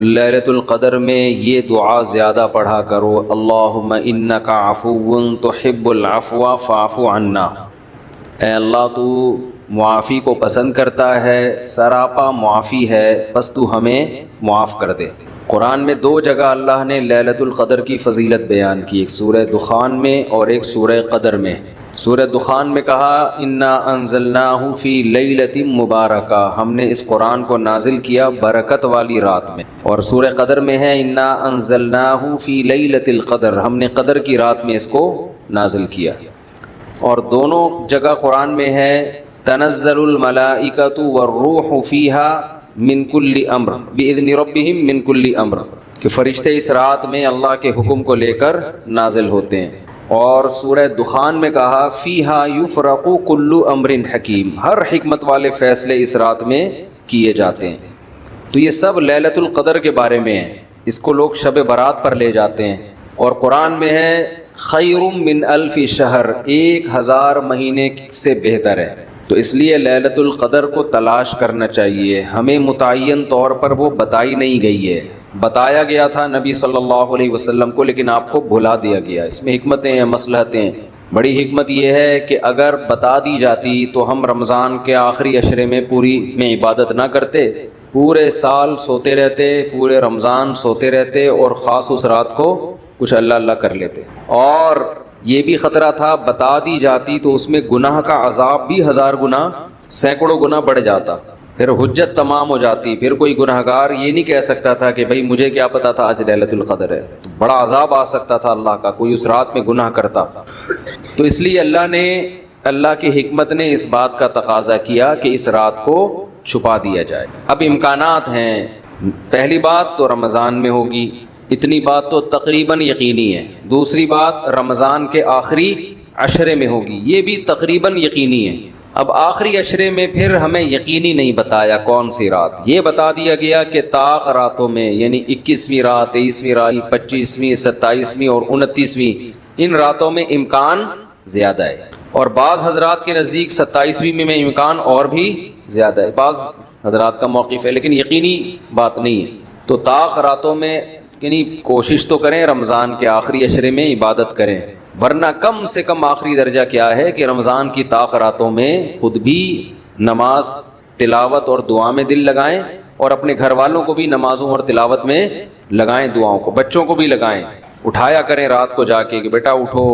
ليلۃ القدر میں یہ دعا زیادہ پڑھا کرو، اللہم انک عفو تحب العفو فاعف عنا۔ اے اللہ تو معافی کو پسند کرتا ہے، سراپا معافی ہے، بس تو ہمیں معاف کر دے۔ قرآن میں دو جگہ اللہ نے لیلۃ القدر کی فضیلت بیان کی، ایک سورہ دخان میں اور ایک سورہ قدر میں۔ سورہ دخان میں کہا انا انزلناہ فی لیلۃ مبارکہ، ہم نے اس قرآن کو نازل کیا برکت والی رات میں، اور سورہ قدر میں ہے انا انزلناہ فی لیلۃ القدر، ہم نے قدر کی رات میں اس کو نازل کیا۔ اور دونوں جگہ قرآن میں ہے تنزل الملائکۃ والروح فیہا من کل امر باذن ربہم من کل امر، کہ فرشتے اس رات میں اللہ کے حکم کو لے کر نازل ہوتے ہیں۔ اور سورہ دخان میں کہا فیہا یفرق کل امر حکیم، ہر حکمت والے فیصلے اس رات میں کیے جاتے ہیں۔ تو یہ سب لیلۃ القدر کے بارے میں ہے، اس کو لوگ شب برات پر لے جاتے ہیں۔ اور قرآن میں ہے خیر من الف شہر، 1000 مہینے سے بہتر ہے۔ تو اس لیے لیلۃ القدر کو تلاش کرنا چاہیے، ہمیں متعین طور پر وہ بتائی نہیں گئی ہے، بتایا گیا تھا نبی صلی اللہ علیہ وسلم کو، لیکن آپ کو بھلا دیا گیا۔ اس میں حکمتیں ہیں، مصلحتیں ہیں۔ بڑی حکمت یہ ہے کہ اگر بتا دی جاتی تو ہم رمضان کے آخری عشرے میں پوری میں عبادت نہ کرتے، پورے سال سوتے رہتے، پورے رمضان سوتے رہتے، اور خاص اس رات کو کچھ اللہ اللہ کر لیتے۔ اور یہ بھی خطرہ تھا بتا دی جاتی تو اس میں گناہ کا عذاب بھی 1000 گنا، سینکڑوں گنا بڑھ جاتا، پھر حجت تمام ہو جاتی، پھر کوئی گناہ گار یہ نہیں کہہ سکتا تھا کہ بھائی مجھے کیا پتا تھا آج لیلۃ القدر ہے، تو بڑا عذاب آ سکتا تھا اللہ کا، کوئی اس رات میں گناہ کرتا۔ تو اس لیے اللہ کی حکمت نے اس بات کا تقاضا کیا کہ اس رات کو چھپا دیا جائے۔ اب امکانات ہیں، پہلی بات تو رمضان میں ہوگی، اتنی بات تو تقریباً یقینی ہے۔ دوسری بات رمضان کے آخری عشرے میں ہوگی، یہ بھی تقریباً یقینی ہے۔ اب آخری عشرے میں پھر ہمیں یقینی نہیں بتایا کون سی رات، یہ بتا دیا گیا کہ طاق راتوں میں، یعنی 21ویں رات، 23ویں رات، 25ویں، 27ویں اور 29ویں، ان راتوں میں امکان زیادہ ہے۔ اور بعض حضرات کے نزدیک 27ویں میں امکان اور بھی زیادہ ہے، بعض حضرات کا موقف ہے، لیکن یقینی بات نہیں ہے۔ تو طاق راتوں میں یعنی کوشش تو کریں رمضان کے آخری عشرے میں عبادت کریں، ورنہ کم سے کم آخری درجہ کیا ہے کہ رمضان کی طاق راتوں میں خود بھی نماز، تلاوت اور دعا میں دل لگائیں، اور اپنے گھر والوں کو بھی نمازوں اور تلاوت میں لگائیں، دعاؤں کو، بچوں کو بھی لگائیں، اٹھایا کریں رات کو جا کے کہ بیٹا اٹھو،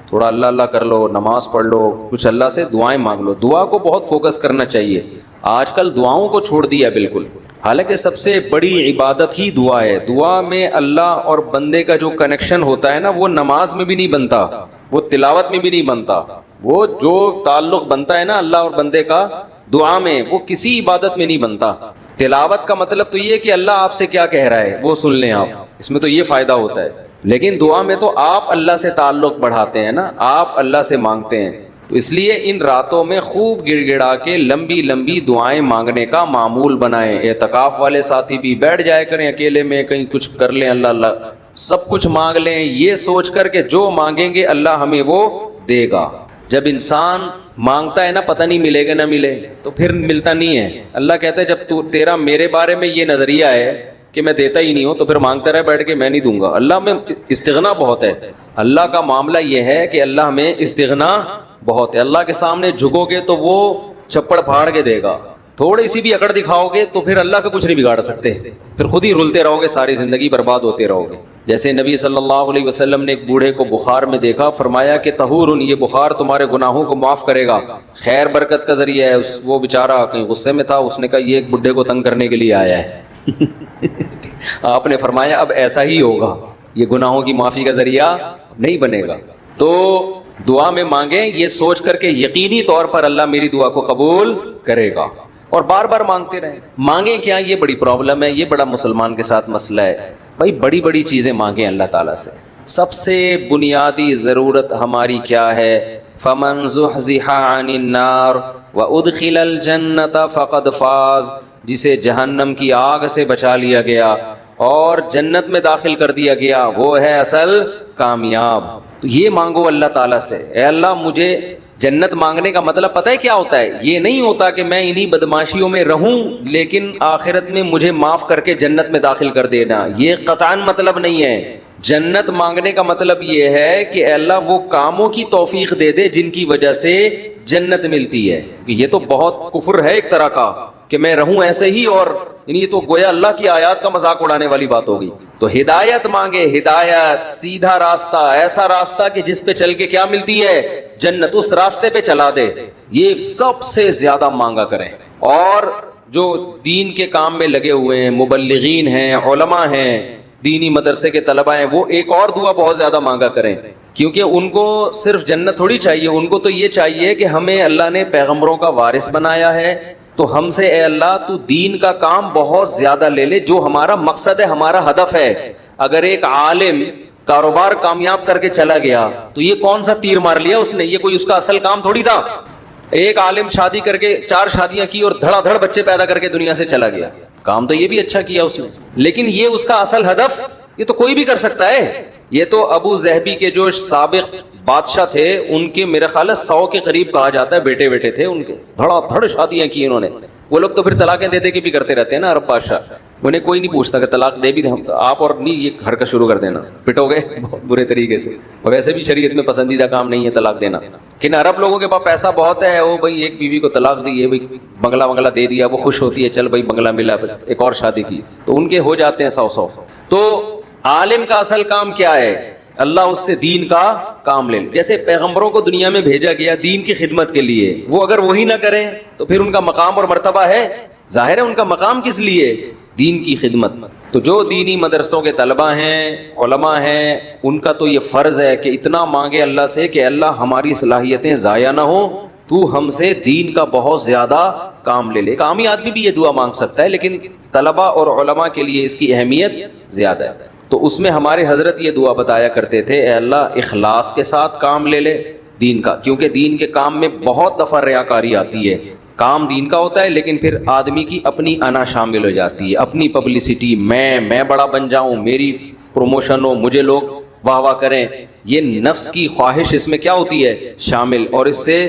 تھوڑا اللہ اللہ کر لو، نماز پڑھ لو، کچھ اللہ سے دعائیں مانگ لو۔ دعا کو بہت فوکس کرنا چاہیے، آج کل دعاؤں کو چھوڑ دیا بالکل، حالانکہ سب سے بڑی عبادت ہی دعا ہے۔ دعا میں اللہ اور بندے کا جو کنیکشن ہوتا ہے نا، وہ نماز میں بھی نہیں بنتا، وہ تلاوت میں بھی نہیں بنتا، وہ جو تعلق بنتا ہے نا اللہ اور بندے کا دعا میں، وہ کسی عبادت میں نہیں بنتا۔ تلاوت کا مطلب تو یہ ہے کہ اللہ آپ سے کیا کہہ رہا ہے وہ سن لیں آپ، اس میں تو یہ فائدہ ہوتا ہے، لیکن دعا میں تو آپ اللہ سے تعلق بڑھاتے ہیں نا، آپ اللہ سے مانگتے ہیں۔ تو اس لیے ان راتوں میں خوب گڑ گڑا کے لمبی لمبی دعائیں مانگنے کا معمول بنائیں۔ اعتکاف والے ساتھی بھی بیٹھ جائے کریں اکیلے میں، کہیں کچھ کر لیں، اللہ اللہ سب کچھ مانگ لیں، یہ سوچ کر کہ جو مانگیں گے اللہ ہمیں وہ دے گا۔ جب انسان مانگتا ہے نا پتہ نہیں ملے گا نہ ملے، تو پھر ملتا نہیں ہے۔ اللہ کہتا ہے جب تیرا میرے بارے میں یہ نظریہ ہے کہ میں دیتا ہی نہیں ہوں، تو پھر مانگتا رہے بیٹھ کے، میں نہیں دوں گا۔ اللہ میں استغنا بہت ہے، اللہ کا معاملہ یہ ہے کہ اللہ میں استغنا بہت ہے، اللہ کے سامنے جھکو گے تو وہ چپڑ پھاڑ کے دے گا، تھوڑی سی بھی اکڑ دکھاؤ گے تو پھر اللہ کا کچھ نہیں بگاڑ سکتے، پھر خود ہی رلتے رہو گے، ساری زندگی برباد ہوتے رہو گے۔ جیسے نبی صلی اللہ علیہ وسلم نے ایک بوڑھے کو بخار میں دیکھا، فرمایا کہ طہور، یہ بخار تمہارے گناہوں کو معاف کرے گا، خیر برکت کا ذریعہ ہے۔ وہ بیچارہ کہیں غصے میں تھا، اس نے کہا یہ ایک بڈھے کو تنگ کرنے کے لیے آیا ہے۔ آپ نے فرمایا اب ایسا ہی ہوگا، یہ گناہوں کی معافی کا ذریعہ نہیں بنے گا۔ تو دعا میں مانگیں یہ سوچ کر کے یقینی طور پر اللہ میری دعا کو قبول کرے گا، اور بار بار مانگتے رہیں۔ مانگیں کیا، یہ بڑی پرابلم ہے، یہ بڑا مسلمان کے ساتھ مسئلہ ہے۔ بھائی بڑی بڑی چیزیں مانگیں اللہ تعالیٰ سے، سب سے بنیادی ضرورت ہماری کیا ہے؟ فَمَنْ زُحْزِحَ عَنِ النَّارِ وَأُدْخِلَ الْجَنَّةَ فَقَدْ فَازَ، جسے جہنم کی آگ سے بچا لیا گیا اور جنت میں داخل کر دیا گیا، وہ ہے اصل کامیاب۔ تو یہ مانگو اللہ تعالیٰ سے، اے اللہ مجھے جنت مانگنے کا مطلب پتہ ہے کیا ہوتا ہے؟ یہ نہیں ہوتا کہ میں انہی بدماشیوں میں رہوں لیکن آخرت میں مجھے معاف کر کے جنت میں داخل کر دینا، یہ قطعاً مطلب نہیں ہے۔ جنت مانگنے کا مطلب یہ ہے کہ اے اللہ وہ کاموں کی توفیق دے دے جن کی وجہ سے جنت ملتی ہے۔ یہ تو بہت کفر ہے ایک طرح کا کہ میں رہوں ایسے ہی، اور یہ تو گویا اللہ کی آیات کا مذاق اڑانے والی بات ہوگی۔ تو ہدایت مانگے، ہدایت، سیدھا راستہ، ایسا راستہ کہ جس پہ چل کے کیا ملتی ہے؟ جنت، اس راستے پہ چلا دے، یہ سب سے زیادہ مانگا کریں۔ اور جو دین کے کام میں لگے ہوئے ہیں، مبلغین ہیں، علماء ہیں، دینی مدرسے کے طلباء ہیں، وہ ایک اور دعا بہت زیادہ مانگا کریں، کیونکہ ان کو صرف جنت تھوڑی چاہیے، ان کو تو یہ چاہیے کہ ہمیں اللہ نے پیغمبروں کا وارث بنایا ہے، تو ہم سے اے اللہ تو دین کا کام بہت زیادہ لے لے، جو ہمارا مقصد ہے، ہمارا ہدف ہے۔ اگر ایک عالم کاروبار کامیاب کر کے چلا گیا تو یہ کون سا تیر مار لیا اس نے؟ یہ کوئی اس کا اصل کام تھوڑی تھا۔ ایک عالم شادی کر کے 4 شادیاں کی اور دھڑا دھڑ بچے پیدا کر کے دنیا سے چلا گیا، کام تو یہ بھی اچھا کیا اس نے، لیکن یہ اس کا اصل ہدف؟ یہ تو کوئی بھی کر سکتا ہے۔ یہ تو ابو ظہبی کے جو سابق بادشاہ تھے ان کے میرے خیال ہے 100 کے قریب کہا جاتا ہے بیٹے بیٹے تھے ان کے، دھڑا دھڑ شادیاں کی انہوں نے۔ وہ لوگ تو پھر طلاقیں دے دے کے بھی کرتے رہتے ہیں نا عرب بادشاہ، انہیں کوئی نہیں پوچھتا کہ طلاق دے بھی دیں ہم آپ اور نہیں، یہ حرکت شروع کر دینا، پٹو گے بہت برے طریقے سے، اور ویسے بھی شریعت میں پسندیدہ کام نہیں ہے طلاق دینا۔ لیکن عرب لوگوں کے پاس پیسہ بہت ہے، وہ بھائی ایک بیوی کو طلاق دی ہے، بھائی بنگلہ دے دیا، وہ خوش ہوتی ہے، چل بھائی بنگلہ ملا، ایک اور شادی کی، تو ان کے ہو جاتے ہیں 100۔ تو عالم کا اصل کام کیا ہے؟ اللہ اس سے دین کا کام لے لے۔ جیسے پیغمبروں کو دنیا میں بھیجا گیا دین کی خدمت کے لیے، وہ اگر وہی نہ کریں تو پھر ان کا مقام اور مرتبہ ہے؟ ظاہر ہے ان کا مقام کس لیے؟ دین کی خدمت۔ تو جو دینی مدرسوں کے طلباء ہیں، علماء ہیں، ان کا تو یہ فرض ہے کہ اتنا مانگے اللہ سے کہ اللہ ہماری صلاحیتیں ضائع نہ ہوں، تو ہم سے دین کا بہت زیادہ کام لے لے۔ ایک عامی آدمی بھی یہ دعا مانگ سکتا ہے، لیکن طلباء اور علماء کے لیے اس کی اہمیت زیادہ ہے۔ تو اس میں ہمارے حضرت یہ دعا بتایا کرتے تھے، اے اللہ اخلاص کے ساتھ کام لے لے دین کا، کیونکہ دین کے کام میں بہت دفعہ ریاکاری آتی ہے۔ کام دین کا ہوتا ہے لیکن پھر آدمی کی اپنی انا شامل ہو جاتی ہے، اپنی پبلسٹی، میں بڑا بن جاؤں، میری پروموشن ہو، مجھے لوگ واہ واہ کریں، یہ نفس کی خواہش اس میں کیا ہوتی ہے؟ شامل، اور اس سے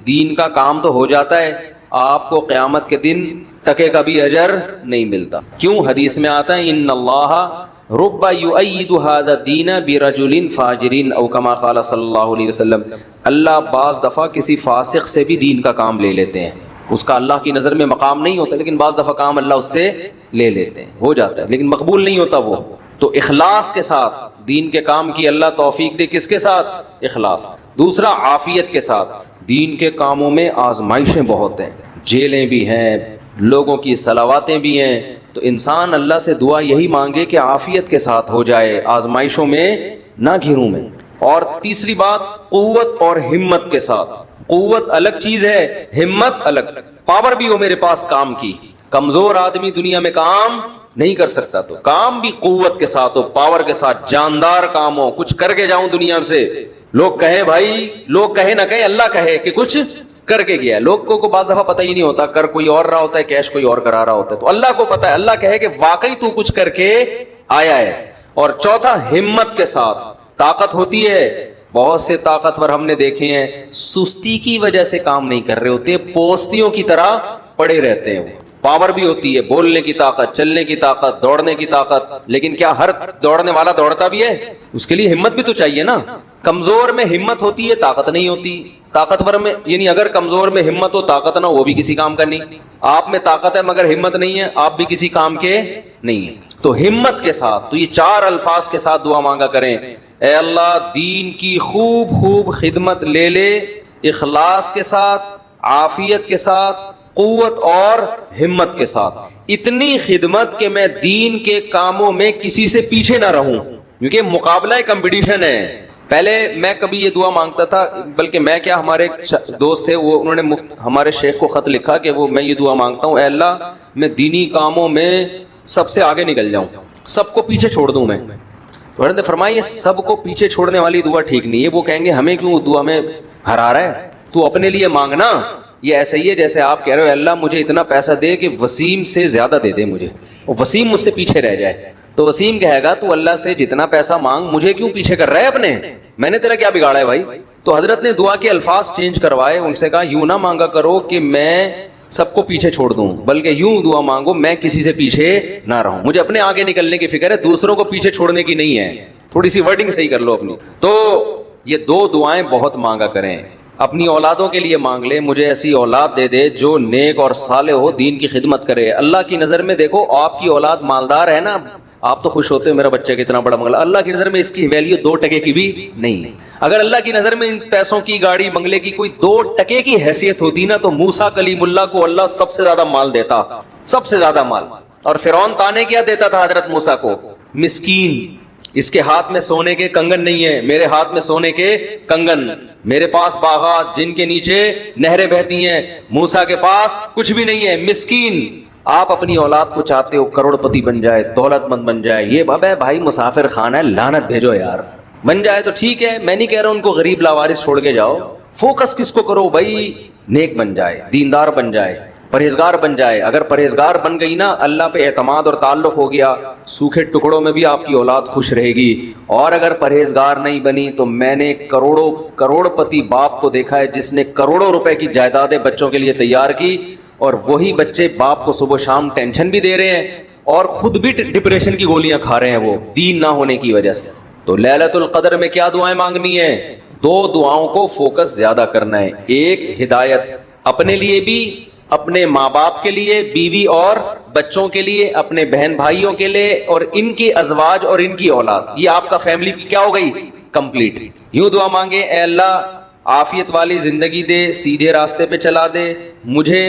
دین کا کام تو ہو جاتا ہے، آپ کو قیامت کے دن ٹکے کا بھی اجر نہیں ملتا۔ کیوں؟ حدیث میں آتا ہے ان اللہ رب یؤید ھذا الدین برجل فاجر او کما قال صلی اللہ علیہ وسلم، اللہ بعض دفعہ کسی فاسق سے بھی دین کا کام لے لیتے ہیں، اس کا اللہ کی نظر میں مقام نہیں ہوتا، لیکن بعض دفعہ کام اللہ اس سے لے لیتے ہیں، ہو جاتا ہے، لیکن مقبول نہیں ہوتا وہ۔ تو اخلاص کے ساتھ دین کے کام کی اللہ توفیق دے، کس کے ساتھ؟ اخلاص۔ دوسرا عافیت کے ساتھ۔ دین کے کاموں میں آزمائشیں بہت ہیں، جیلیں بھی ہیں، لوگوں کی صلواتیں بھی ہیں، تو انسان اللہ سے دعا یہی مانگے کہ عافیت کے ساتھ ہو جائے، آزمائشوں میں نہ گھروں میں۔ اور تیسری بات، قوت اور ہمت کے ساتھ۔ قوت الگ چیز ہے، ہمت الگ، پاور بھی ہو میرے پاس کام کی، کمزور آدمی دنیا میں کام نہیں کر سکتا، تو کام بھی قوت کے ساتھ ہو، پاور کے ساتھ، جاندار کام ہو، کچھ کر کے جاؤں دنیا سے، لوگ کہیں بھائی، لوگ کہیں نہ کہیں، اللہ کہے کہ کچھ کر کے گیا ہے۔ لوگوں کو بعض دفعہ پتہ ہی نہیں ہوتا، کر کوئی اور رہا ہوتا ہے، کیش کوئی اور کرا رہا ہوتا ہے، تو اللہ کو پتہ ہے، اللہ کہے کہ واقعی تو کچھ کر کے آیا ہے۔ اور چوتھا، ہمت کے ساتھ۔ طاقت ہوتی ہے، بہت سے طاقتور ہم نے دیکھے ہیں سستی کی وجہ سے کام نہیں کر رہے ہوتے، پوستیوں کی طرح پڑے رہتے ہیں۔ پاور بھی ہوتی ہے، بولنے کی طاقت، چلنے کی طاقت، دوڑنے کی طاقت، لیکن کیا ہر دوڑنے والا دوڑتا بھی ہے؟ اس کے لیے ہمت بھی تو چاہیے نا۔ کمزور میں ہمت ہوتی ہے، طاقت نہیں ہوتی۔ طاقتور میں، یعنی اگر کمزور میں ہمت ہو، طاقت نہ ہو، وہ بھی کسی کام کا نہیں۔ آپ میں طاقت ہے مگر ہمت نہیں ہے، آپ بھی کسی کام کے نہیں ہیں۔ تو ہمت کے ساتھ، تو یہ 4 الفاظ کے ساتھ دعا مانگا کریں، اے اللہ دین کی خوب خوب خدمت لے لے، اخلاص کے ساتھ، عافیت کے ساتھ، قوت اور ہمت کے ساتھ، اتنی خدمت کہ میں دین کے کاموں میں کسی سے پیچھے نہ رہوں، کیونکہ مقابلہ کمپٹیشن ہے۔ پہلے میں کبھی یہ دعا مانگتا تھا، بلکہ میں کیا، ہمارے دوست تھے، وہ انہوں نے ہمارے شیخ کو خط لکھا کہ وہ میں یہ دعا مانگتا ہوں، اے اللہ میں دینی کاموں میں سب سے آگے نکل جاؤں، سب کو پیچھے چھوڑ دوں میں۔ تو انہوں نے فرمایا یہ سب کو پیچھے چھوڑنے والی دعا ٹھیک نہیں ہے، وہ کہیں گے ہمیں کیوں دعا میں ہرا رہا ہے، تو اپنے لیے مانگنا۔ یہ ایسا ہی ہے جیسے آپ کہہ رہے ہو اللہ مجھے اتنا پیسہ دے کہ وسیم سے زیادہ دے دے مجھے، اور وسیم مجھ سے پیچھے رہ جائے، تو وسیم کہے گا تو اللہ سے جتنا پیسہ مانگ، مجھے کیوں پیچھے کر رہا ہے اپنے، میں نے تیرا کیا بگاڑا ہے بھائی، تو حضرت نے دعا کے الفاظ چینج کروائے, ان سے کہا یوں نہ مانگا کرو کہ میں سب کو پیچھے چھوڑ دوں, بلکہ یوں دعا مانگو میں کسی سے پیچھے نہ رہوں, مجھے اپنے آگے نکلنے کی فکر ہے, دوسروں کو پیچھے چھوڑنے کی نہیں ہے. تھوڑی سی ورڈنگ صحیح کر لو اپنی. تو یہ دو دعائیں بہت مانگا کریں. اپنی اولادوں کے لیے مانگ لے, مجھے ایسی اولاد دے دے جو نیک اور صالح ہو, دین کی خدمت کرے. اللہ کی نظر میں دیکھو, آپ کی اولاد مالدار ہے نا, آپ تو خوش ہوتے ہیں میرا بچہ کتنا بڑا بنگلہ, اللہ کی نظر میں اس کی ویلیو 2 ٹکے کی بھی نہیں ہے. اگر اللہ کی نظر میں ان پیسوں کی, گاڑی بنگلے کی کوئی 2 ٹکے کی حیثیت ہوتی نا, تو موسیٰ کلیم اللہ کو اللہ سب سے زیادہ مال دیتا, سب سے زیادہ مال. اور فرعون تانے کیا دیتا تھا حضرت موسیٰ کو, مسکین, اس کے ہاتھ میں سونے کے کنگن نہیں ہے, میرے ہاتھ میں سونے کے کنگن, میرے پاس باغات جن کے نیچے نہریں بہتی ہیں, موسیٰ کے پاس کچھ بھی نہیں ہے, مسکین. آپ اپنی اولاد کو چاہتے ہو کروڑ پتی بن جائے, دولت مند بن جائے, یہ بابا بھائی مسافر خانہ ہے, لعنت بھیجو یار. بن جائے تو ٹھیک ہے, میں نہیں کہہ رہا ہوں ان کو غریب لاوارث چھوڑ کے جاؤ, فوکس کس کو کرو بھائی, نیک بن جائے, دیندار بن جائے, پرہیزگار بن جائے. اگر پرہیزگار بن گئی نا, اللہ پہ اعتماد اور تعلق ہو گیا, سوکھے ٹکڑوں میں بھی آپ کی اولاد خوش رہے گی. اور اگر پرہیزگار نہیں بنی تو میں نے کروڑ پتی باپ کو دیکھا ہے جس نے کروڑوں روپے کی جائیدادیں بچوں کے لیے تیار کی, اور وہی بچے باپ کو صبح شام ٹینشن بھی دے رہے ہیں اور خود بھی ڈپریشن کی گولیاں کھا رہے ہیں, وہ دین نہ ہونے کی وجہ سے. تو لیلۃ القدر میں کیا دعائیں مانگنی ہے؟ 2 دعاؤں کو فوکس زیادہ کرنا ہے. ایک ہدایت اپنے لیے بھی, اپنے ماں باپ کے لیے, بیوی اور بچوں کے لیے, اپنے بہن بھائیوں کے لیے, اور ان کی ازواج اور ان کی اولاد. یہ آپ کا فیملی کیا ہو گئی؟ کمپلیٹ. یوں دعا مانگے, اے اللہ عافیت والی زندگی دے, سیدھے راستے پہ چلا دے مجھے,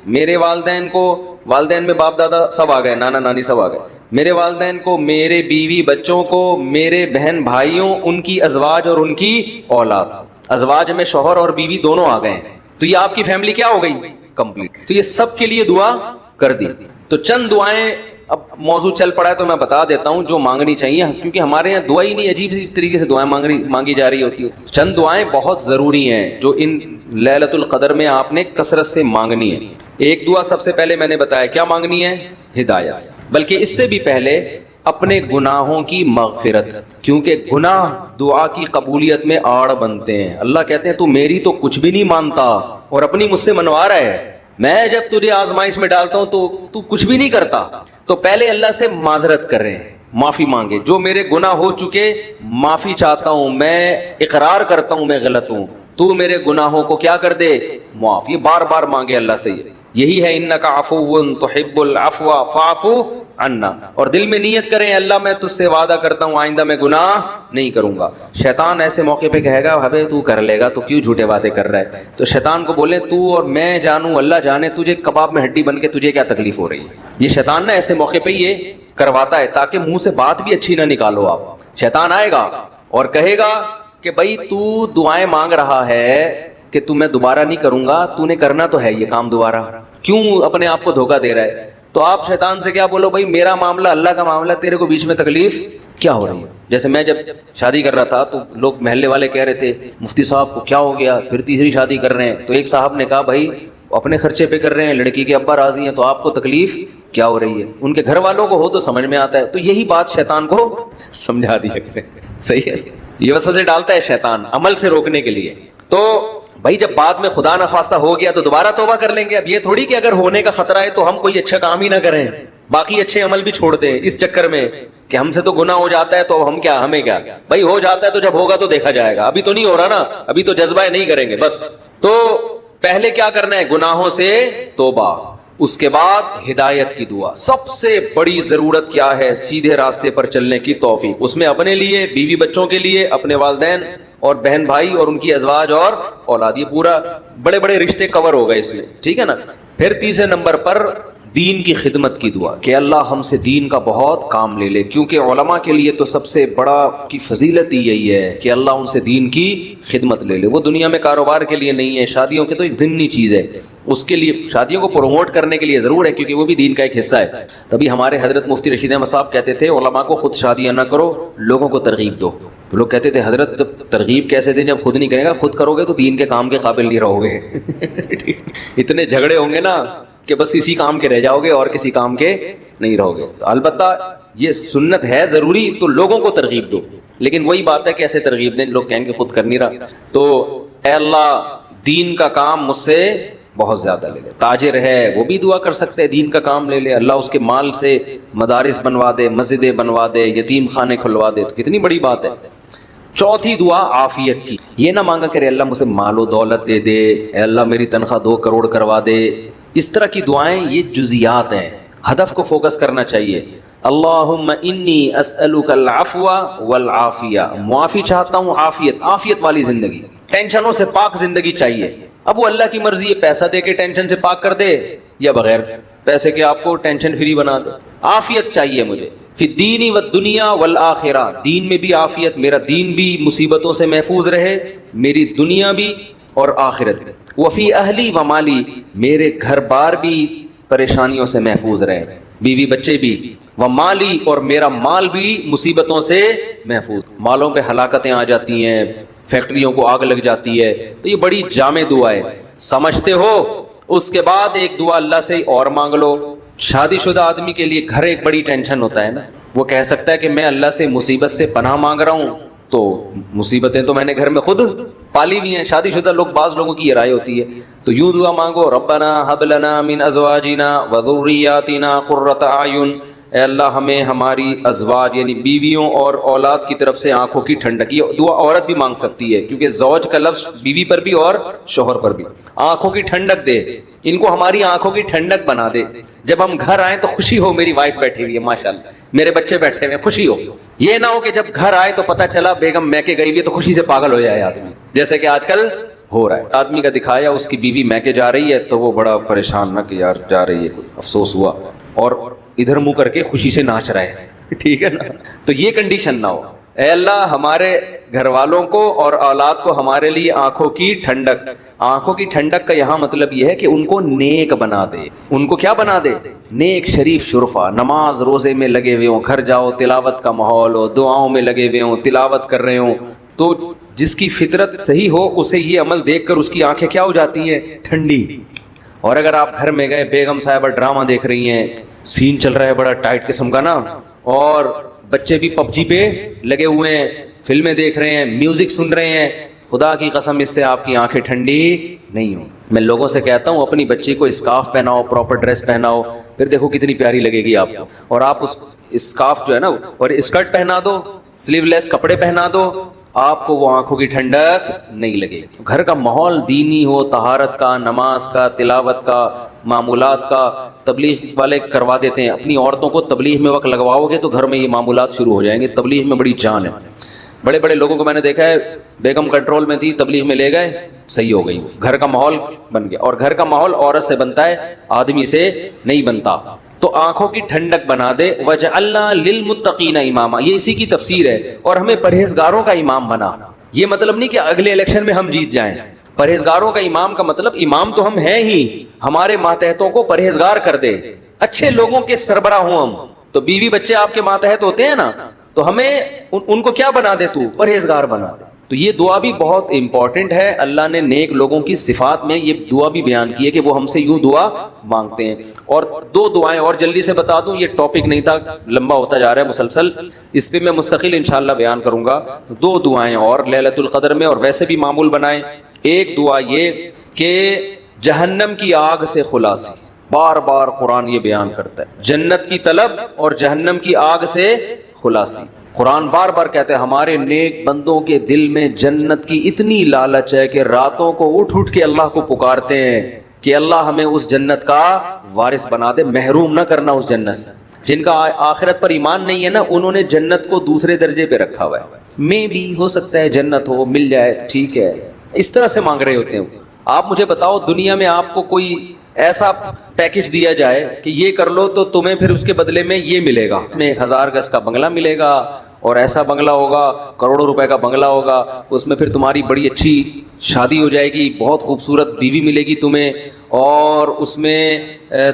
میرے والدین کو, والدین میں باپ دادا سب آ گئے, نانا نانی سب آ گئے, میرے والدین کو, میرے بیوی بچوں کو, میرے بہن بھائیوں, ان کی ازواج اور ان کی اولاد. ازواج میں شوہر اور بیوی دونوں آ گئے, تو یہ آپ کی فیملی کیا ہو گئی؟ کمپلیٹ. تو یہ سب کے لیے دعا کر دی. تو چند دعائیں, اب موضوع چل پڑا ہے تو میں بتا دیتا ہوں جو مانگنی چاہیے, کیونکہ ہمارے یہاں دعا ہی نہیں, عجیب طریقے سے دعائیں مانگی جا رہی ہوتی ہے. چند دعائیں بہت ضروری ہیں جو ان لیلۃ القدر میں آپ نے کثرت سے مانگنی ہے. ایک دعا سب سے پہلے میں نے بتایا کیا مانگنی ہے؟ ہدایت. بلکہ اس سے بھی پہلے اپنے گناہوں کی مغفرت, کیونکہ گناہ دعا کی قبولیت میں آڑ بنتے ہیں. اللہ کہتے ہیں تو میری تو کچھ بھی نہیں مانتا اور اپنی مجھ سے منوا رہا ہے, میں جب تجھے آزمائش میں ڈالتا ہوں تو کچھ بھی نہیں کرتا. تو پہلے اللہ سے معذرت کریں, معافی مانگے, جو میرے گناہ ہو چکے معافی چاہتا ہوں, میں اقرار کرتا ہوں میں غلط ہوں, تو میرے گناہوں کو کیا کر دے؟ معاف. یہ بار بار مانگے اللہ سے, یہی ہے انک عفو تحب العفو فاعف عنا. اور دل میں نیت کریں اللہ میں تجھ سے وعدہ کرتا ہوں آئندہ میں گناہ نہیں کروں گا. شیطان ایسے موقع پہ کہے گا ابے تو کر لے گا, تو کیوں جھوٹے باتیں کر رہا ہے؟ تو شیطان کو بولے تو اور میں جانوں, اللہ جانے تجھے کباب میں ہڈی بن کے تجھے کیا تکلیف ہو رہی ہے. یہ شیطان نا ایسے موقع پہ یہ کرواتا ہے تاکہ منہ سے بات بھی اچھی نہ نکالو آپ. شیطان آئے گا اور کہے گا کہ بھائی تو دعائیں مانگ رہا ہے کہ تو میں دوبارہ نہیں کروں گا, تو نے کرنا تو ہے یہ کام دوبارہ, کیوں اپنے آپ کو دھوکہ دے رہا ہے؟ تو آپ شیطان سے کیا بولو, بھائی میرا معاملہ اللہ کا معاملہ, تیرے کو بیچ میں تکلیف کیا ہو رہی ہے؟ جیسے میں جب شادی کر رہا تھا تو لوگ محلے والے کہہ رہے تھے مفتی صاحب کو کیا ہو گیا, پھر تیسری شادی کر رہے ہیں. تو ایک صاحب نے کہا بھائی اپنے خرچے پہ کر رہے ہیں, لڑکی کے ابا راضی ہیں, تو آپ کو تکلیف کیا ہو رہی ہے؟ ان کے گھر والوں کو ہو تو سمجھ میں آتا ہے. تو یہی بات شیطان کو سمجھا دیا کریں. صحیح ہے, یہ وسوسے ڈالتا ہے شیطان عمل سے روکنے کے لیے. تو بھائی جب بعد میں خدا نخواستہ ہو گیا تو دوبارہ توبہ کر لیں گے. اب یہ تھوڑی کہ اگر ہونے کا خطرہ ہے تو ہم کوئی اچھا کام ہی نہ کریں, باقی اچھے عمل بھی چھوڑ دیں اس چکر میں کہ ہم سے تو گناہ ہو جاتا ہے تو ہم کیا, ہمیں کیا بھائی, ہو جاتا ہے تو جب ہوگا تو دیکھا جائے گا, ابھی تو نہیں ہو رہا نا, ابھی تو جذبہ ہے نہیں کریں گے بس. تو پہلے کیا کرنا ہے؟ گناہوں سے توبہ, اس کے بعد ہدایت کی دعا. سب سے بڑی ضرورت کیا ہے؟ سیدھے راستے پر چلنے کی توفیق. اس میں اپنے لیے, بیوی بچوں کے لیے, اپنے والدین اور بہن بھائی اور ان کی ازواج اور اولاد, یہ پورا بڑے بڑے رشتے کور ہو گئے اس میں, ٹھیک ہے نا. پھر تیسرے نمبر پر دین کی خدمت کی دعا کہ اللہ ہم سے دین کا بہت کام لے لے, کیونکہ علماء کے لیے تو سب سے بڑا کی فضیلت ہی یہی ہے کہ اللہ ان سے دین کی خدمت لے لے. وہ دنیا میں کاروبار کے لیے نہیں ہے, شادیوں کے تو ایک ضمنی چیز ہے, اس کے لیے شادیوں کو پروموٹ کرنے کے لیے ضرور ہے کیونکہ وہ بھی دین کا ایک حصہ ہے. تبھی ہمارے حضرت مفتی رشید احمد صاحب کہتے تھے علماء کو خود شادیاں نہ کرو, لوگوں کو ترغیب دو. لوگ کہتے تھے حضرت ترغیب کیسے دیں جب خود نہیں کرے گا, خود کرو گے تو دین کے کام کے قابل نہیں رہو گے. اتنے جھگڑے ہوں گے نا کہ بس اسی کام کے رہ جاؤ گے اور کسی کام کے نہیں رہو گے. البتہ یہ سنت ہے ضروری تو لوگوں کو ترغیب دو، لیکن وہی بات ہے کہ ایسے ترغیب دیں لوگ کہیں گے خود کر نہیں رہا. تو اے اللہ دین کا کام مجھ سے بہت زیادہ لے لے. تاجر ہے وہ بھی دعا کر سکتے ہیں دین کا کام لے لے، اللہ اس کے مال سے مدارس بنوا دے، مسجدیں بنوا دے، یتیم خانے کھلوا دے، تو کتنی بڑی بات ہے. چوتھی دعا عافیت کی. یہ نہ مانگا کرے اللہ مجھے مال و دولت دے دے، اے اللہ میری تنخواہ 2 کروڑ کروا دے. اس طرح کی دعائیں یہ جزیات ہیں، ہدف کو فوکس کرنا چاہیے. اللہم انی اسألک العفو والعافیہ، معافی چاہتا ہوں، عافیت والی زندگی، ٹینشنوں سے پاک زندگی چاہیے. اب وہ اللہ کی مرضی ہے پیسہ دے کے ٹینشن سے پاک کر دے یا بغیر پیسے کے آپ کو ٹینشن فری بنا دے. عافیت چاہیے مجھے فی الدین والدنیا والآخرہ، دین میں بھی عافیت، میرا دین بھی مصیبتوں سے محفوظ رہے، میری دنیا بھی اور آخرت بھی. وفی اہلی و مالی، میرے گھر بار بھی پریشانیوں سے محفوظ رہے، بیوی بچے بھی، و مالی اور میرا مال بھی مصیبتوں سے محفوظ. مالوں پہ ہلاکتیں آ جاتی ہیں، فیکٹریوں کو آگ لگ جاتی ہے، تو یہ بڑی جامع دعا ہے، سمجھتے ہو. اس کے بعد ایک دعا اللہ سے اور مانگ لو. شادی شدہ آدمی کے لیے گھر ایک بڑی ٹینشن ہوتا ہے نا، وہ کہہ سکتا ہے کہ میں اللہ سے مصیبت سے پناہ مانگ رہا ہوں، تو مصیبتیں تو میں نے گھر میں خود پالی ہوئی ہیں. شادی شدہ لوگ، بعض لوگوں کی یہ رائے ہوتی ہے، تو یوں دعا مانگو ربنا ہب لنا من ازواجنا وذریاتنا قرۃ اعین، اے اللہ ہمیں ہماری ازواج یعنی بیویوں اور اولاد کی طرف سے آنکھوں کی ٹھنڈک. یہ دعا عورت بھی مانگ سکتی ہے کیونکہ زوج کا لفظ بیوی پر بھی اور شوہر پر بھی. آنکھوں کی ٹھنڈک دے، ان کو ہماری آنکھوں کی ٹھنڈک بنا دے. جب ہم گھر آئیں تو خوشی ہو، میری وائف بیٹھی ہوئی ہے ماشاءاللہ، میرے بچے بیٹھے ہوئے، خوشی ہو. یہ نہ ہو کہ جب گھر آئے تو پتہ چلا بیگم میکے گئی ہوئی ہے تو خوشی سے پاگل ہو جائے آدمی، جیسے کہ آج کل ہو رہا ہے. آدمی کا دکھایا اس کی بیوی میکے جا رہی ہے تو وہ بڑا پریشان نہ کہ یار جا رہی ہے، افسوس ہوا، اور ادھر منہ کر کے خوشی سے ناچ رہے ہیں. ٹھیک ہے نا؟ تو یہ کنڈیشن نہ ہو. اے اللہ ہمارے گھر والوں کو اور اولاد کو ہمارے لیے آنکھوں کی ٹھنڈک. آنکھوں کی ٹھنڈک کا یہاں مطلب یہ ہے کہ ان کو نیک بنا دے. ان کو کیا بنا دے؟ نیک، شریف، شرفا، نماز روزے میں لگے ہوئے ہوں، گھر جاؤ تلاوت کا ماحول ہو، دعاؤں میں لگے ہوئے ہوں، تلاوت کر رہے ہوں. تو جس کی فطرت صحیح ہو اسے یہ عمل دیکھ کر اس کی آنکھیں کیا ہو جاتی ہیں؟ ٹھنڈی. اور اگر آپ گھر میں گئے، بیگم صاحبہ ڈرامہ دیکھ رہی ہیں، سین چل رہا ہے بڑا ٹائٹ قسم کا نا، اور بچے بھی پب جی پہ لگے ہوئے ہیں، فلمیں دیکھ رہے ہیں، میوزک سن رہے ہیں، خدا کی قسم اس سے آپ کی آنکھیں ٹھنڈی نہیں ہوں. میں لوگوں سے کہتا ہوں اپنی بچی کو اسکارف پہناؤ، پراپر ڈریس پہناؤ، پھر دیکھو کتنی پیاری لگے گی آپ کو. اور آپ اس اسکارف جو ہے نا اور اسکرٹ پہنا دو، سلیو لیس کپڑے پہنا دو، آپ کو وہ آنکھوں کی ٹھنڈک نہیں لگے. گھر کا ماحول دینی ہو، طہارت کا، نماز کا، تلاوت کا، معمولات کا. تبلیغ والے کروا دیتے ہیں، اپنی عورتوں کو تبلیغ میں وقت لگواؤ گے تو گھر میں یہ معمولات شروع ہو جائیں گے. تبلیغ میں بڑی جان ہے. بڑے بڑے لوگوں کو میں نے دیکھا ہے، بیگم کنٹرول میں تھی، تبلیغ میں لے گئے، صحیح ہو گئی، گھر کا ماحول بن گیا. اور گھر کا ماحول عورت سے بنتا ہے، آدمی سے نہیں بنتا. تو آنکھوں کی ٹھنڈک بنا دے. وَجَعَلْنَا لِلْمُتَّقِينَ اماما، یہ اسی کی تفسیر ہے. اور ہمیں پرہیزگاروں کا امام بنا. یہ مطلب نہیں کہ اگلے الیکشن میں ہم جیت جائیں. پرہیزگاروں کا امام کا مطلب امام تو ہم ہیں ہی، ہمارے ماتحتوں کو پرہیزگار کر دے، اچھے لوگوں کے سربراہ ہوں ہم. تو بیوی بچے آپ کے ماتحت ہوتے ہیں نا، تو ہمیں ان کو کیا بنا دے؟ تو پرہیزگار بنا دے. تو یہ دعا بھی بہت امپورٹنٹ ہے. اللہ نے نیک لوگوں کی صفات میں یہ دعا بھی بیان کی ہے کہ وہ ہم سے یوں دعا مانگتے ہیں. اور 2 دعائیں اور جلدی سے بتا دوں، یہ ٹاپک نہیں تھا، لمبا ہوتا جا رہا ہے مسلسل، اس پہ میں مستقل انشاءاللہ بیان کروں گا. 2 دعائیں اور لیلۃ القدر میں، اور ویسے بھی معمول بنائیں. ایک دعا یہ کہ جہنم کی آگ سے خلاصی. بار بار قرآن یہ بیان کرتا ہے جنت کی طلب اور جہنم کی آگ سے خلاصی. قرآن بار بار کہتے ہیں ہمارے نیک بندوں کے دل میں جنت کی اتنی لالچ ہے کہ راتوں کو اٹھ کے اللہ کو پکارتے ہیں کہ اللہ ہمیں اس جنت کا وارث بنا دے، محروم نہ کرنا اس جنت سے. جن کا آخرت پر ایمان نہیں ہے نا، انہوں نے جنت کو دوسرے درجے پہ رکھا ہوا ہے. میں بھی ہو سکتا ہے جنت ہو، مل جائے، ٹھیک ہے، اس طرح سے مانگ رہے ہوتے ہیں. آپ مجھے بتاؤ دنیا میں آپ کو کوئی ایسا پیکج دیا جائے کہ یہ کر لو تو تمہیں پھر اس کے بدلے میں یہ ملے گا، اس میں 1000 گز کا بنگلہ ملے گا، اور ایسا بنگلہ ہوگا، کروڑوں روپے کا بنگلہ ہوگا، اس میں پھر تمہاری بڑی اچھی شادی ہو جائے گی، بہت خوبصورت بیوی ملے گی تمہیں، اور اس میں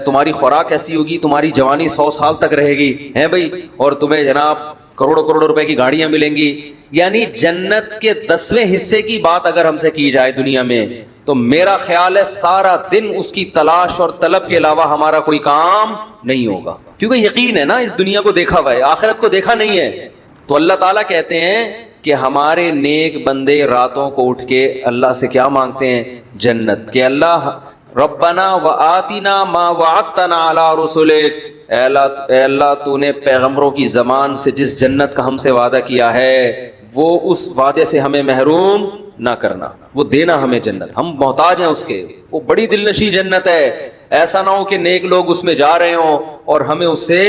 تمہاری خوراک ایسی ہوگی، تمہاری جوانی 100 سال تک رہے گی ہے بھائی، اور تمہیں جناب کروڑوں کروڑوں روپے کی گاڑیاں ملیں گی. یعنی جنت کے 10ویں حصے کی بات اگر ہم سے کی جائے دنیا میں تو میرا خیال ہے سارا دن اس کی تلاش اور طلب کے علاوہ ہمارا کوئی کام نہیں ہوگا، کیونکہ یقین ہے نا اس دنیا کو دیکھا ہوا ہے، آخرت کو دیکھا نہیں ہے۔ تو اللہ تعالیٰ کہتے ہیں کہ ہمارے نیک بندے راتوں کو اٹھ کے اللہ سے کیا مانگتے ہیں؟ جنت، کہ اللہ ربنا وآتنا ما وعدتنا علی رسلک، اے اللہ تو نے پیغمبروں کی زبان سے جس جنت کا ہم سے وعدہ کیا ہے وہ اس وعدے سے ہمیں محروم نہ کرنا، وہ دینا ہمیں جنت، ہم محتاج ہیں اس کے، وہ بڑی دل نشیں جنت ہے۔ ایسا نہ ہو کہ نیک لوگ اس میں جا رہے ہوں اور ہمیں اس سے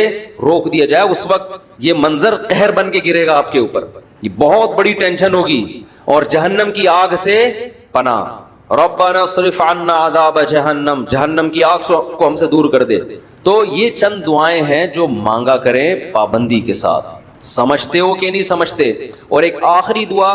روک دیا جائے، اس وقت یہ منظر قہر بن کے گرے گا آپ کے اوپر، یہ بہت بڑی ٹینشن ہوگی۔ اور جہنم کی آگ سے پناہ، ربنا صرف عنا عذاب جہنم، جہنم کی آگ کو ہم سے دور کر دے۔ تو یہ چند دعائیں ہیں جو مانگا کریں پابندی کے ساتھ۔ سمجھتے ہو کہ نہیں سمجھتے؟ اور ایک آخری دعا،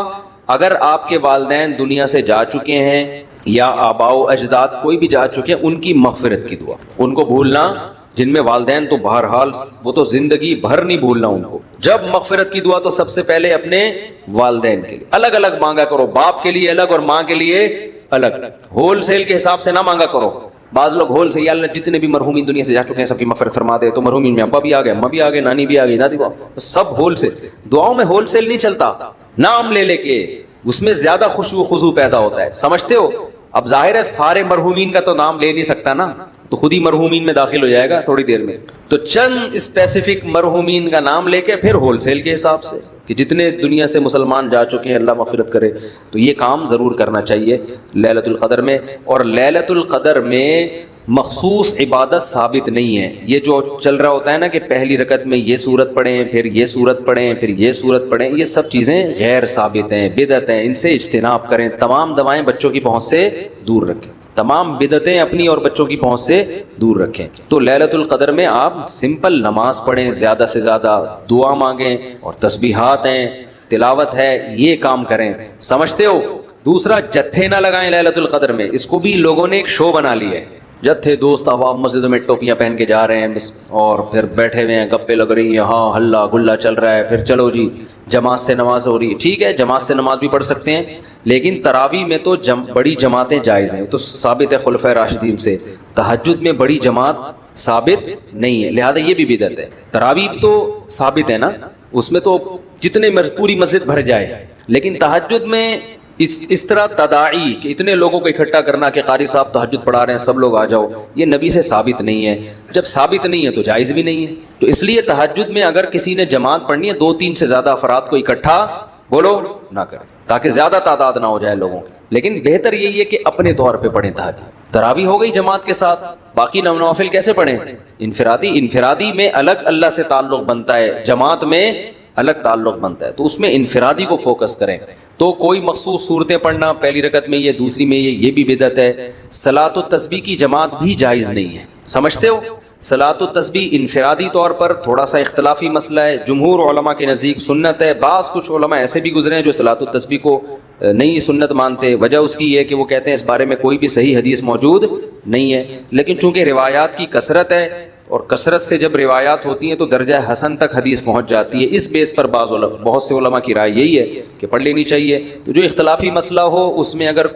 اگر آپ کے والدین دنیا سے جا چکے ہیں یا آباء و اجداد کوئی بھی جا چکے ہیں، ان کی مغفرت کی دعا، ان کو بھولنا، جن میں والدین تو بہرحال وہ تو زندگی بھر نہیں بھولنا ان کو۔ جب مغفرت کی دعا تو سب سے پہلے اپنے والدین کے لیے الگ الگ مانگا کرو، باپ کے لیے الگ اور ماں کے لیے الگ، ہول سیل کے حساب سے نہ مانگا کرو۔ بعض لوگ ہول سے، یا اللہ جتنے بھی مرحومین دنیا سے جا چکے ہیں سب کی مغفرت فرما دے، تو مرحومین میں ابا بھی آ گئے، اماں بھی آ گئے، نانی بھی آ گئی، دادی بھی، سب ہول سیل۔ دعاؤں میں ہول سیل نہیں چلتا، نام لے لے کے اس میں زیادہ خشوع و خضوع پیدا ہوتا ہے، سمجھتے ہو؟ اب ظاہر ہے سارے مرحومین کا تو نام لے نہیں سکتا نا، تو خود ہی مرحومین میں داخل ہو جائے گا تھوڑی دیر میں، تو چند اسپیسیفک مرحومین کا نام لے کے پھر ہول سیل کے حساب سے کہ جتنے دنیا سے مسلمان جا چکے ہیں اللہ مغفرت کرے۔ تو یہ کام ضرور کرنا چاہیے لیلۃ القدر میں۔ اور لیلۃ القدر میں مخصوص عبادت ثابت نہیں ہے، یہ جو چل رہا ہوتا ہے نا کہ پہلی رکعت میں یہ سورت پڑھیں، پھر یہ سورت پڑھیں، پھر یہ سورت پڑھیں، یہ سب چیزیں غیر ثابت ہیں، بدعت ہیں، ان سے اجتناب کریں۔ تمام دوائیں بچوں کی پہنچ سے دور رکھیں، تمام بدعتیں اپنی اور بچوں کی پہنچ سے دور رکھیں۔ تو لیلۃ القدر میں آپ سمپل نماز پڑھیں، زیادہ سے زیادہ دعا مانگیں، اور تسبیحات ہیں، تلاوت ہے، یہ کام کریں، سمجھتے ہو؟ دوسرا، جتھے نہ لگائیں لیلۃ القدر میں، اس کو بھی لوگوں نے ایک شو بنا لی ہے، جتھے دوست احباب مسجدوں میں ٹوپیاں پہن کے جا رہے ہیں اور پھر بیٹھے ہوئے ہیں، گپے لگ رہی ہیں، ہاں ہلا گلا چل رہا ہے، پھر چلو جی جماعت سے نماز ہو رہی ہے، ٹھیک ہے جماعت سے نماز بھی پڑھ سکتے ہیں، لیکن تراویح میں تو بڑی جماعتیں جائز ہیں، تو ثابت ہے خلفائے راشدین سے۔ تہجد میں بڑی جماعت ثابت نہیں ہے، لہذا یہ بھی بدعت ہے۔ تراویح تو ثابت ہے نا، اس میں تو جتنے پوری مسجد بھر جائے، لیکن تہجد میں اس طرح تداعی کہ اتنے لوگوں کو اکٹھا کرنا کہ قاری صاحب تہجد پڑھا رہے ہیں سب لوگ آ جاؤ، یہ نبی سے ثابت نہیں ہے۔ جب ثابت نہیں ہے تو جائز بھی نہیں ہے، تو اس لیے تہجد میں اگر کسی نے جماعت پڑھنی ہے 2-3 سے زیادہ افراد کو اکٹھا بولو نہ کریں، تاکہ زیادہ تعداد نہ ہو جائے لوگوں کی، لیکن بہتر یہی ہے کہ اپنے طور پہ پڑھیں تہجد۔ تراویح ہو گئی جماعت کے ساتھ، باقی نوافل کیسے پڑھیں؟ انفرادی میں الگ اللہ سے تعلق بنتا ہے، جماعت میں الگ تعلق بنتا ہے، تو اس میں انفرادی کو فوکس کریں۔ تو کوئی مخصوص صورتیں پڑھنا، پہلی رکعت میں یہ، دوسری میں یہ بھی بدعت ہے۔ صلاۃ التسبیح کی جماعت بھی جائز نہیں ہے، سمجھتے ہو؟ صلاۃ التسبیح انفرادی طور پر تھوڑا سا اختلافی مسئلہ ہے، جمہور علماء کے نزدیک سنت ہے، بعض کچھ علماء ایسے بھی گزرے ہیں جو صلاۃ التسبیح کو نہیں سنت مانتے، وجہ اس کی یہ ہے کہ وہ کہتے ہیں اس بارے میں کوئی بھی صحیح حدیث موجود نہیں ہے، لیکن چونکہ روایات کی کثرت ہے، اور کثرت سے جب روایات ہوتی ہیں تو درجہ حسن تک حدیث پہنچ جاتی ہے، اس بیس پر بہت سے علماء کی رائے یہی ہے کہ پڑھ لینی چاہیے۔ تو جو اختلافی مسئلہ ہو اس میں اگر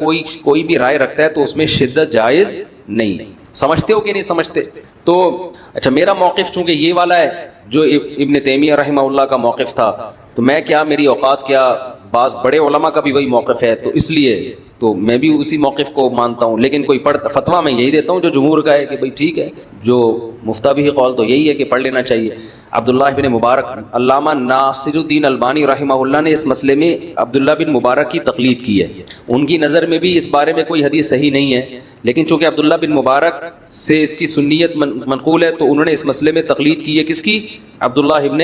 کوئی بھی رائے رکھتا ہے تو اس میں شدت جائز نہیں، سمجھتے ہو کہ نہیں سمجھتے؟ تو اچھا، میرا موقف چونکہ یہ والا ہے جو ابن تیمیہ رحمہ اللہ کا موقف تھا، تو میں کیا، میری اوقات کیا، بعض بڑے علماء کا بھی وہی موقف ہے، تو اس لیے تو میں بھی اسی موقف کو مانتا ہوں، لیکن کوئی فتویٰ میں یہی دیتا ہوں جو جمہور کا ہے کہ بھئی ٹھیک ہے، جو مفتابی قول تو یہی ہے کہ پڑھ لینا چاہیے۔ عبداللہ بن مبارک، علامہ ناصر الدین البانی رحمہ اللہ نے اس مسئلے میں عبداللہ بن مبارک کی تقلید کی ہے، ان کی نظر میں بھی اس بارے میں کوئی حدیث صحیح نہیں ہے، لیکن چونکہ عبداللہ بن مبارک سے اس کی سنیت منقول ہے تو انہوں نے اس مسئلے میں تقلید کی ہے، کس کی؟ عبداللہ ابن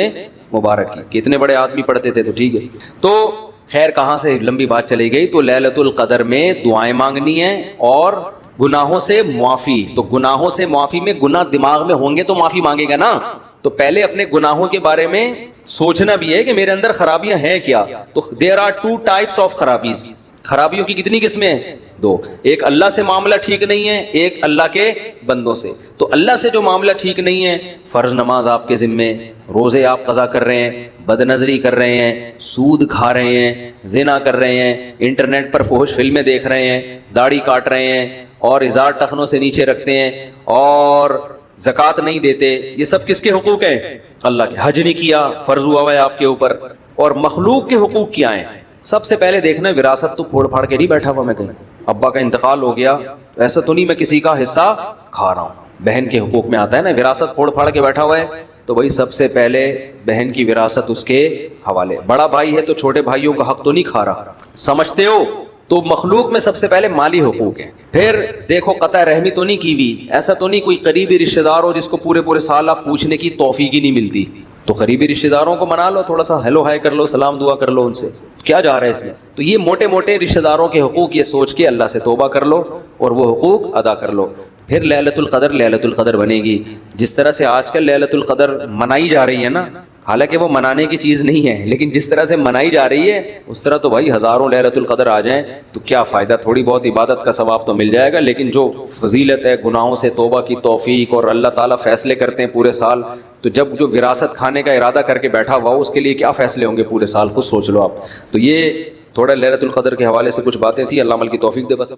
مبارک کی، کہ اتنے بڑے آدمی پڑھتے تھے تو ٹھیک ہے۔ تو خیر کہاں سے لمبی بات چلی گئی، تو لیلۃ القدر میں دعائیں مانگنی ہیں اور گناہوں سے معافی۔ تو گناہوں سے معافی میں گناہ دماغ میں ہوں گے تو معافی مانگے گا نا، تو پہلے اپنے گناہوں کے بارے میں سوچنا بھی ہے کہ میرے اندر خرابیاں ہیں کیا۔ تو there are 2 types of خرابیز، خرابیوں کی کتنی قسمیں ہیں؟ 2، ایک اللہ سے معاملہ ٹھیک نہیں ہے، ایک اللہ کے بندوں سے۔ تو اللہ سے جو معاملہ ٹھیک نہیں ہے، فرض نماز آپ کے ذمے، روزے آپ قضا کر رہے ہیں، بد نظری کر رہے ہیں، سود کھا رہے ہیں، زنا کر رہے ہیں، انٹرنیٹ پر فحش فلمیں دیکھ رہے ہیں، داڑھی کاٹ رہے ہیں اور ازار ٹخنوں سے نیچے رکھتے ہیں اور زکوٰۃ نہیں دیتے، یہ سب کس کے حقوق ہیں؟ اللہ کے۔ حج نہیں کیا، فرض ہوا ہے آپ کے اوپر، اور مخلوق کے حقوق کیا ہیں؟ سب سے پہلے دیکھنا وراثت تو پھوڑ پھاڑ کے نہیں بیٹھا ہوا میں کہیں، ابا کا انتقال ہو گیا ایسا تو نہیں میں کسی کا حصہ کھا رہا ہوں۔ بہن کے حقوق میں آتا ہے نا، وراثت پھوڑ پھاڑ کے بیٹھا ہوا ہے تو بھائی سب سے پہلے بہن کی وراثت اس کے حوالے۔ بڑا بھائی ہے تو چھوٹے بھائیوں کا حق تو نہیں کھا رہا، سمجھتے ہو؟ تو مخلوق میں سب سے پہلے مالی حقوق ہیں، پھر دیکھو قطع رحمی تو نہیں کی ہوئی، ایسا تو نہیں کوئی قریبی رشتہ دار ہو جس کو پورے سال آپ پوچھنے کی توفیق ہی نہیں ملتی، تو قریبی رشتہ داروں کو منا لو، تھوڑا سا ہیلو ہائے کر لو، سلام دعا کر لو ان سے، کیا جا رہا ہے اس میں؟ تو یہ موٹے موٹے رشتہ داروں کے حقوق یہ سوچ کے اللہ سے توبہ کر لو اور وہ حقوق ادا کر لو۔ پھر لیلۃ القدر بنے گی، جس طرح سے آج کل لیلۃ القدر منائی جا رہی ہے نا، حالانکہ وہ منانے کی چیز نہیں ہے، لیکن جس طرح سے منائی جا رہی ہے اس طرح تو بھائی ہزاروں لیلۃ القدر آ جائیں تو کیا فائدہ، تھوڑی بہت عبادت کا ثواب تو مل جائے گا، لیکن جو فضیلت ہے گناہوں سے توبہ کی توفیق اور اللہ تعالیٰ فیصلے کرتے ہیں پورے سال، تو جب جو وراثت کھانے کا ارادہ کر کے بیٹھا ہوا اس کے لیے کیا فیصلے ہوں گے پورے سال، کو سوچ لو آپ۔ تو یہ تھوڑا لیلۃ القدر کے حوالے سے کچھ باتیں تھیں، اللہ عمل کی توفیق دے بس۔